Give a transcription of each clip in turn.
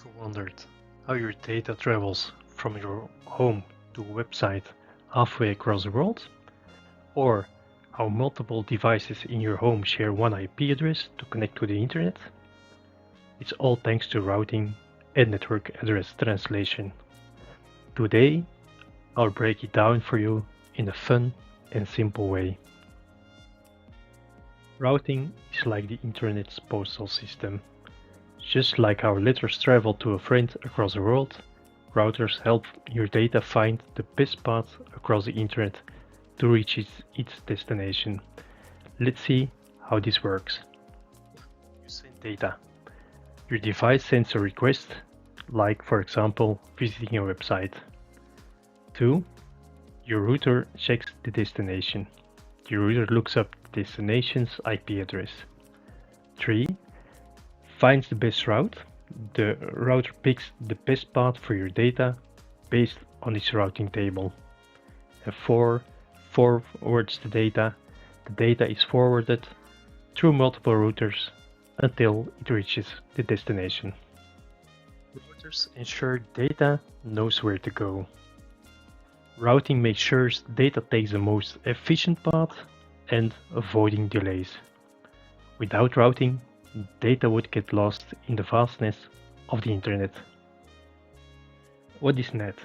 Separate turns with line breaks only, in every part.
Ever wondered how your data travels from your home to a website halfway across the world? Or how multiple devices in your home share one IP address to connect to the internet? It's all thanks to routing and network address translation. Today, I'll break it down for you in a fun and simple way. Routing is like the internet's postal system. Just like how letters travel to a friend across the world, routers help your data find the best path across the internet to reach its destination. Let's see how this works. You send data. Your device sends a request, like for example visiting a website. 2. Your router checks the destination. Your router looks up the destination's IP address. 3. Finds the best route. The router picks the best path for your data based on its routing table. And 4. Forwards the data. The data is forwarded through multiple routers until it reaches the destination. Routers ensure data knows where to go. Routing makes sure data takes the most efficient path and avoiding delays. Without routing, data would get lost in the vastness of the internet. What is NAT?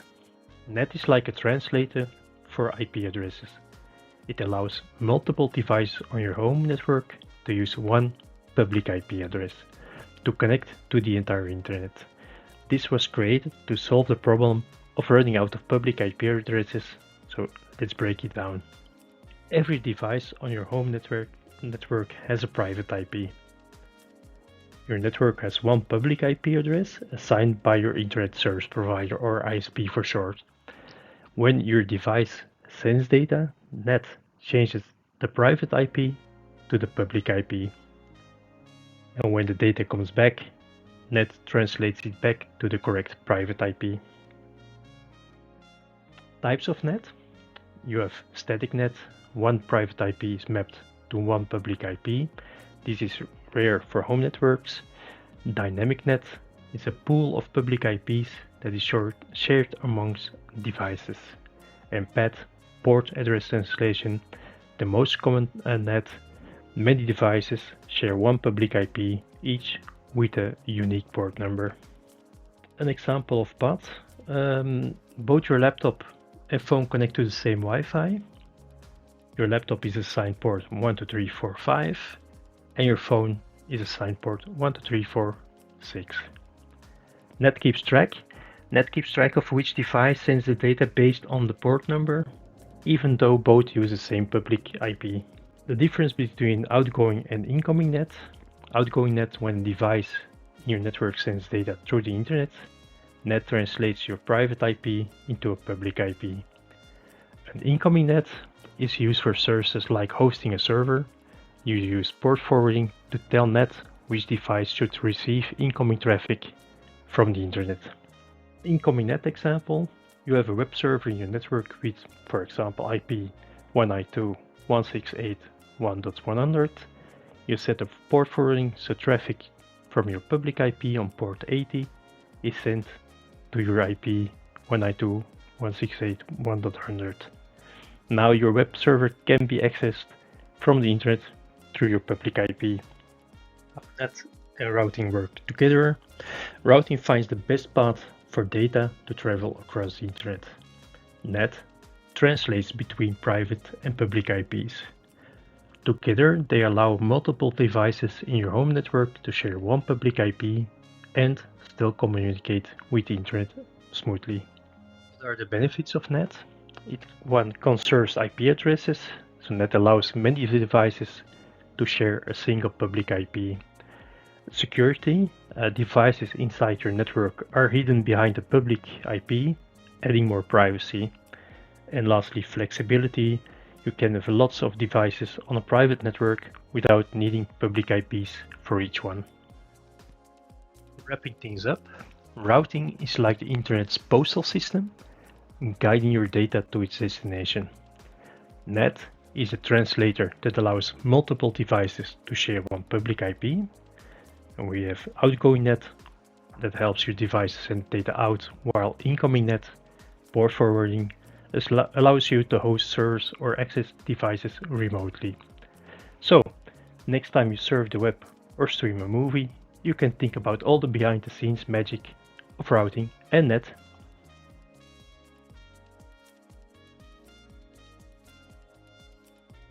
NAT is like a translator for IP addresses. It allows multiple devices on your home network to use one public IP address to connect to the entire internet. This was created to solve the problem of running out of public IP addresses, so let's break it down. Every device on your home network has a private IP. Your network has one public IP address assigned by your internet service provider, or ISP for short. When your device sends data, NAT changes the private IP to the public IP. And when the data comes back, NAT translates it back to the correct private IP. Types of NAT. You have static NAT. One private IP is mapped to one public IP. This is rare for home networks. Dynamic NAT is a pool of public IPs that is shared amongst devices. And PAT, port address translation, the most common NAT. Many devices share one public IP, each with a unique port number. An example of PAT, both your laptop and phone connect to the same Wi-Fi. Your laptop is assigned port 12345 and your phone is assigned port 12346. NAT keeps track of which device sends the data based on the port number, even though both use the same public IP. The difference between outgoing and incoming NAT. Outgoing NAT, when a device in your network sends data through the internet, NAT translates your private IP into a public IP. An incoming NAT is used for services like hosting a server. You use port forwarding to tell NAT which device should receive incoming traffic from the internet. Incoming NAT example, you have a web server in your network with, for example, IP 192.168.1.100. You set up port forwarding so traffic from your public IP on port 80 is sent to your IP 192.168.1.100. Now your web server can be accessed from the internet through your public IP. How NAT and routing work together. Routing finds the best path for data to travel across the internet. NAT translates between private and public IPs. Together, they allow multiple devices in your home network to share one public IP and still communicate with the internet smoothly. What are the benefits of NAT? One conserves IP addresses, so NAT allows many devices to share a single public IP. Security, devices inside your network are hidden behind the public IP, adding more privacy. And lastly, flexibility. You can have lots of devices on a private network without needing public IPs for each one. Wrapping things up, routing is like the internet's postal system, guiding your data to its destination. NAT is a translator that allows multiple devices to share one public IP. And we have outgoing NAT. that helps your devices send data out, while incoming net, port forwarding, allows you to host servers or access devices remotely. So, next time you surf the web or stream a movie, you can think about all the behind the scenes magic of routing and net